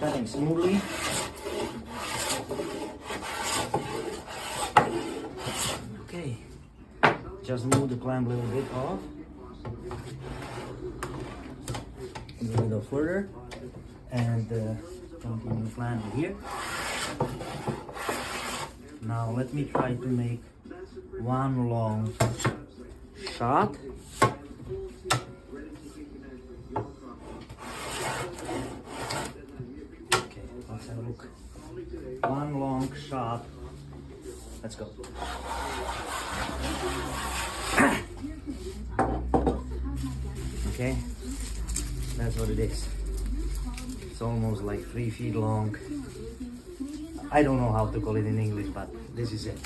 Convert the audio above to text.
cutting smoothly. Okay, just move the clamp a little bit off. A little bit further, and continue clamping here. Now let me try to make one long shot. Okay, let's have a look. One long shot. Let's go. Okay, that's what it is. It's almost like 3 feet long. I don't know how to call it in English, but this is it.